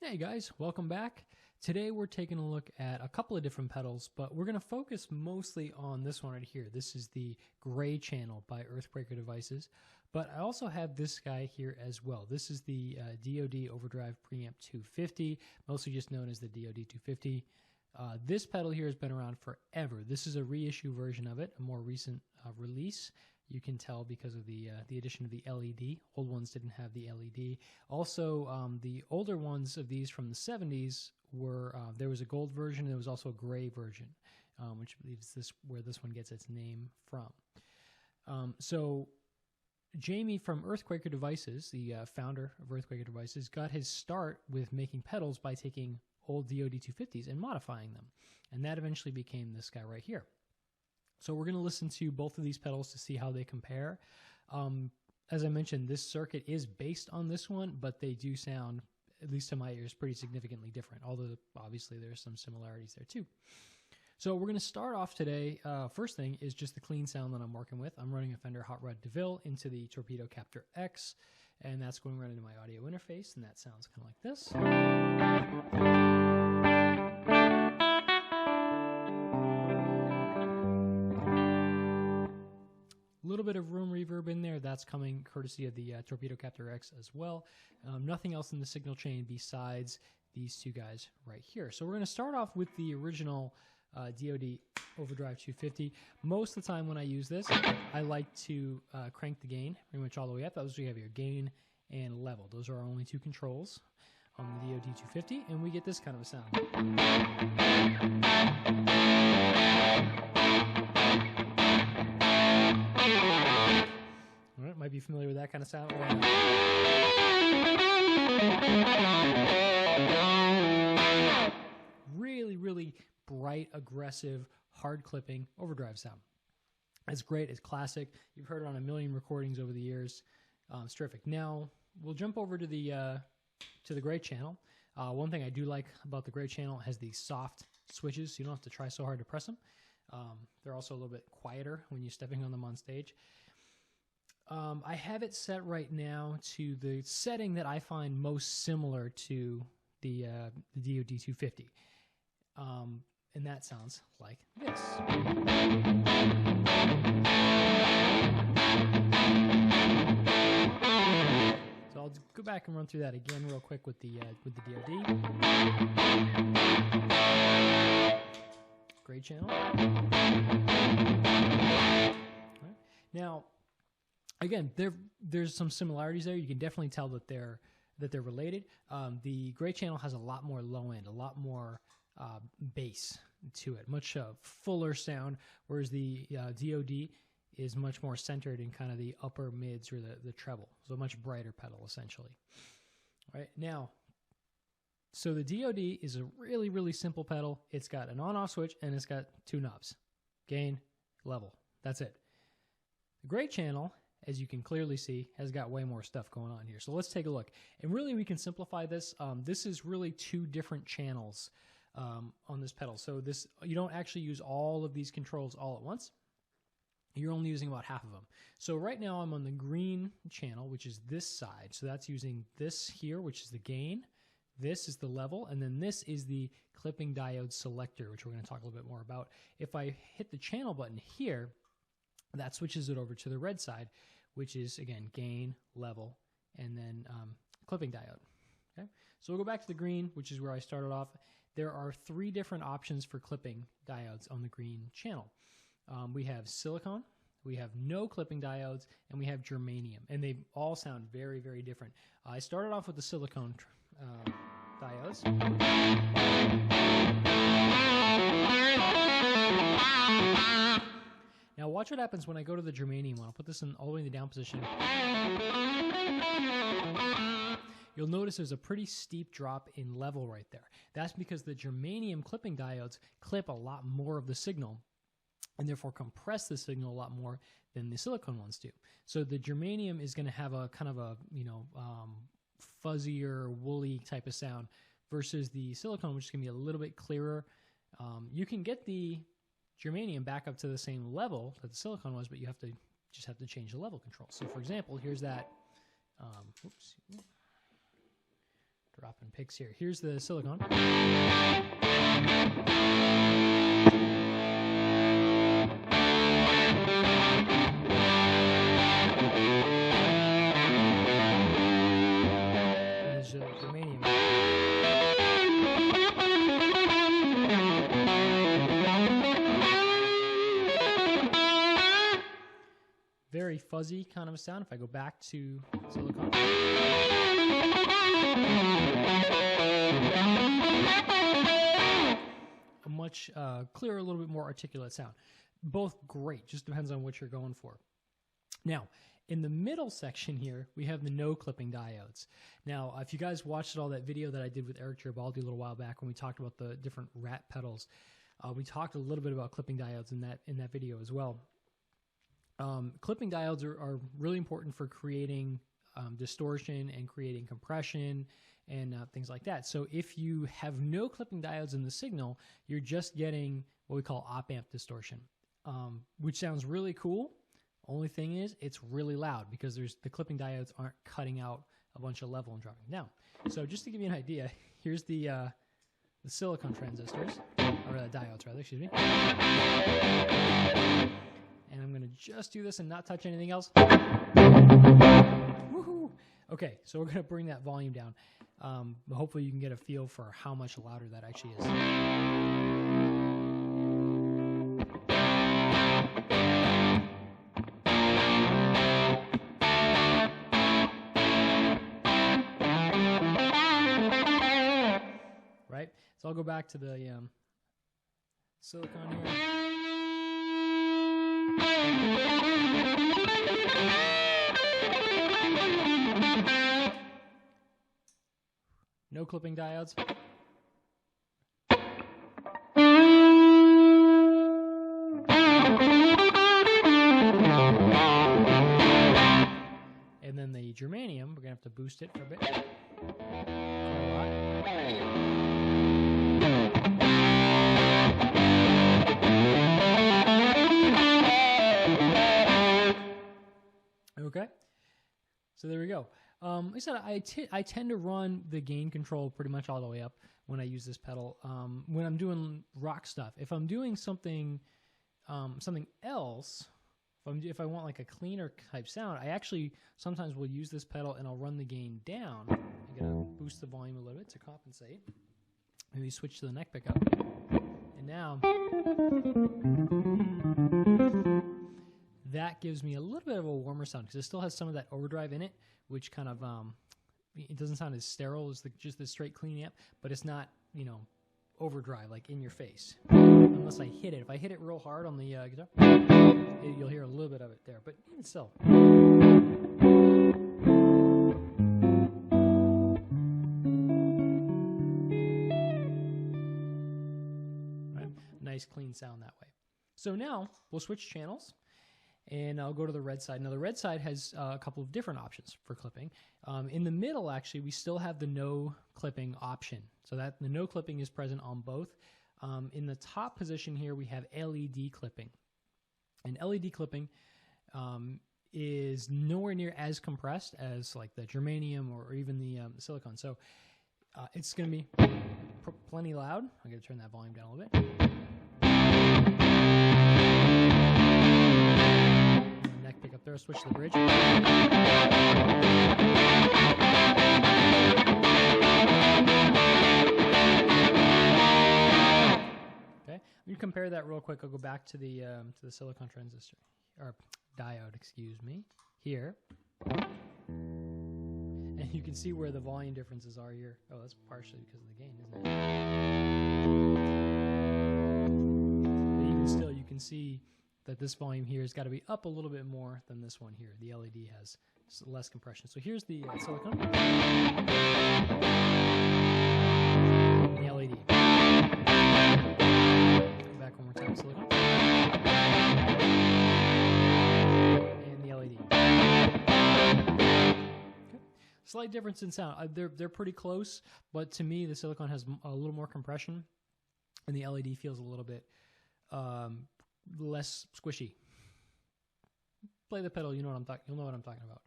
Hey guys, welcome back. Today we're taking a look at a couple of different pedals, but we're going to focus mostly on this one right here. This is the Gray Channel by EarthQuaker devices, but I also have this guy here as well. This is the DOD Overdrive Preamp 250, mostly just known as the DOD 250. This pedal here has been around forever. This is a reissue version of it, a more recent release. You can tell because of the addition of the LED. Old ones didn't have the LED. Also, the older ones of these from the 70s were there was a gold version. There was also a gray version, which I believe is where this one gets its name from. So Jamie from EarthQuaker Devices, the founder of EarthQuaker Devices, got his start with making pedals by taking old DOD 250s and modifying them, and that eventually became this guy right here. So we're going to listen to both of these pedals to see how they compare. As I mentioned, this circuit is based on this one, but they do sound, at least to my ears, pretty significantly different, although obviously there's some similarities there too. So we're going to start off today. First thing is just the clean sound that I'm working with. I'm running a Fender Hot Rod DeVille into the Torpedo Captor X, and that's going right into my audio interface, and that sounds kind of like this. A little bit of room reverb in there. That's coming courtesy of the Torpedo Captor X as well. Nothing else in the signal chain besides these two guys right here. So we're going to start off with the original DOD Overdrive 250. Most of the time when I use this, I like to crank the gain pretty much all the way up. Those we have here, gain and level. Those are our only two controls on the DOD 250, and we get this kind of a sound. All right, might be familiar with that kind of sound. Really, really bright, aggressive, hard clipping overdrive sound. It's great. It's classic. You've heard it on a million recordings over the years. It's terrific. Now we'll jump over to the Gray Channel. One thing I do like about the Gray Channel has these soft switches, so you don't have to try so hard to press them. They're also a little bit quieter when you're stepping on them on stage. I have it set right now to the setting that I find most similar to the DOD 250. And that sounds like this. So I'll go back and run through that again real quick with the DOD. Gray Channel. Right. Now, again, there's some similarities there. You can definitely tell that they're related. The Gray Channel has a lot more low end, a lot more bass to it, much fuller sound, whereas the DOD is much more centered in kind of the upper mids or the treble. So a much brighter pedal, essentially. All right, now, so the DOD is a really, really simple pedal. It's got an on-off switch, and it's got two knobs, gain, level. That's it. The Gray Channel, as you can clearly see, has got way more stuff going on here. So let's take a look. And really, we can simplify this. This is really two different channels on this pedal. So this, you don't actually use all of these controls all at once. You're only using about half of them. So right now I'm on the green channel, which is this side. So that's using this here, which is the gain. This is the level. And then this is the clipping diode selector, which we're going to talk a little bit more about. If I hit the channel button here, that switches it over to the red side, which is, again, gain, level, and then clipping diode. Okay? So we'll go back to the green, which is where I started off. There are three different options for clipping diodes on the green channel. We have silicone, we have no clipping diodes, and we have germanium. And they all sound very, very different. I started off with the silicone diodes. Now watch what happens when I go to the germanium one. I'll put this in all the way in the down position. You'll notice there's a pretty steep drop in level right there. That's because the germanium clipping diodes clip a lot more of the signal and therefore compress the signal a lot more than the silicone ones do. So the germanium is going to have a kind of a, fuzzier, woolly type of sound versus the silicone, which is going to be a little bit clearer. You can get the germanium back up to the same level that the silicone was, but you just have to change the level control. So for example, here's that, dropping picks here. Here's the silicone. There's germanium. Very fuzzy kind of a sound. If I go back to silicone. A much clearer, a little bit more articulate sound. Both great, just depends on what you're going for. Now, in the middle section here, we have the no clipping diodes. Now, if you guys watched all that video that I did with Eric Geribaldi a little while back when we talked about the different rat pedals, we talked a little bit about clipping diodes in that video as well. Clipping diodes are really important for creating distortion and creating compression and things like that. So if you have no clipping diodes in the signal, you're just getting what we call op-amp distortion, which sounds really cool. Only thing is, it's really loud because the clipping diodes aren't cutting out a bunch of level and dropping down. So just to give you an idea, here's the silicone transistors, or diodes rather, excuse me. And I'm going to just do this and not touch anything else. Woohoo! Okay, so we're going to bring that volume down. Hopefully you can get a feel for how much louder that actually is. Right? So I'll go back to the silicone here. No clipping diodes. And then the germanium, we're going to have to boost it for a bit. Okay, so there we go. Like I said, I tend to run the gain control pretty much all the way up when I use this pedal. When I'm doing rock stuff, if I'm doing something else, if I want like a cleaner type sound, I actually sometimes will use this pedal and I'll run the gain down. I'm gonna boost the volume a little bit to compensate. Maybe switch to the neck pickup, and now that gives me a little bit of a warmer sound because it still has some of that overdrive in it, which kind of it doesn't sound as sterile as just the straight clean amp, but it's not, you know, overdrive like in your face unless I hit it. If I hit it real hard on the guitar, you'll hear a little bit of it there, but even still. Right? Nice clean sound that way. So now we'll switch channels. And I'll go to the red side. Now, the red side has a couple of different options for clipping. In the middle, actually, we still have the no clipping option. So that the no clipping is present on both. In the top position here, we have LED clipping. And LED clipping is nowhere near as compressed as like the germanium or even the silicone. So it's going to be plenty loud. I'm going to turn that volume down a little bit. Pick up there, switch to the bridge. Okay, let me compare that real quick. I'll go back to the silicone transistor or diode, excuse me, here, and you can see where the volume differences are here. Oh, that's partially because of the gain, isn't it? But even still, you can see that this volume here has got to be up a little bit more than this one here. The LED has less compression. So here's the silicone. The LED. Back one more time, silicone. And the LED. Okay. Slight difference in sound. They're pretty close, but to me the silicone has a little more compression, and the LED feels a little bit less squishy. Play the pedal, you'll know what I'm talking about.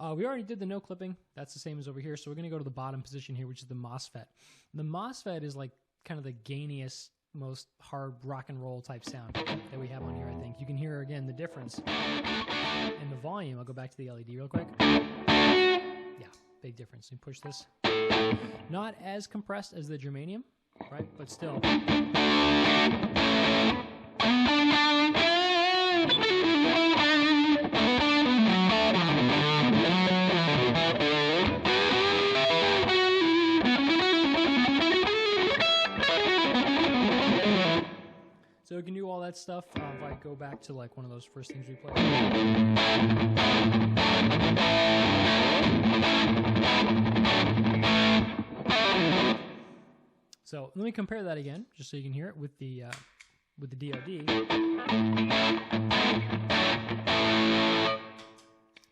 We already did the no clipping. That's the same as over here. So we're going to go to the bottom position here, which is the MOSFET. The MOSFET is like kind of the gainiest, most hard rock and roll type sound that we have on here, I think. You can hear, again, the difference in the volume. I'll go back to the LED real quick. Yeah, big difference. You push this. Not as compressed as the Germanium, right? But still. So we can do all that stuff if I go back to like one of those first things we played. So let me compare that again, just so you can hear it with the DOD.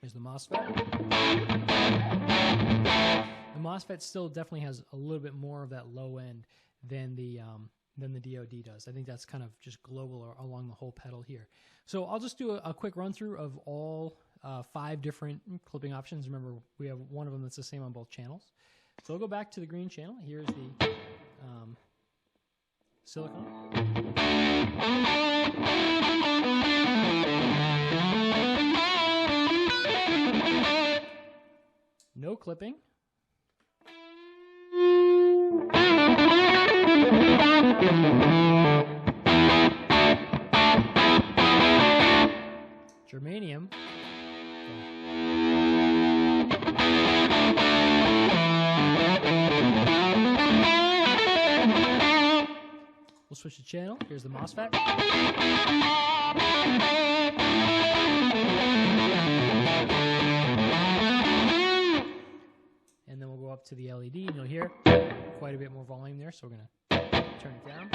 Here's the MOSFET. The MOSFET still definitely has a little bit more of that low end than the DOD does. I think that's kind of just global along the whole pedal here. So I'll just do a quick run through of all 5 different clipping options. Remember, we have one of them that's the same on both channels. So I'll go back to the green channel. Here's the Silicone. No clipping. Germanium. We'll switch the channel. Here's the MOSFET. And then we'll go up to the LED, and you'll hear quite a bit more volume there, so we're going to turn it down.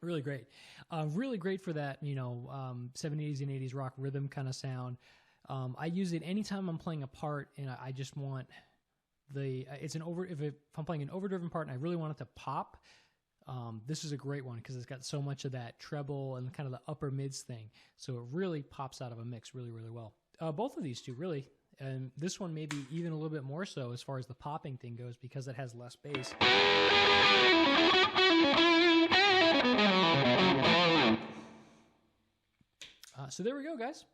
Really great. Really great for that, 70s and 80s rock rhythm kind of sound. I use it anytime I'm playing a part and I just want if I'm playing an overdriven part and I really want it to pop, this is a great one because it's got so much of that treble and kind of the upper mids thing. So it really pops out of a mix really, really well. Both of these two really, and this one maybe even a little bit more so as far as the popping thing goes because it has less bass. So there we go, guys.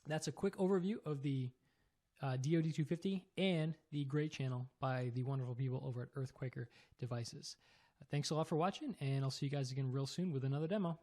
That's a quick overview of the DOD 250 and the Gray Channel by the wonderful people over at EarthQuaker Devices. Thanks a lot for watching, and I'll see you guys again real soon with another demo.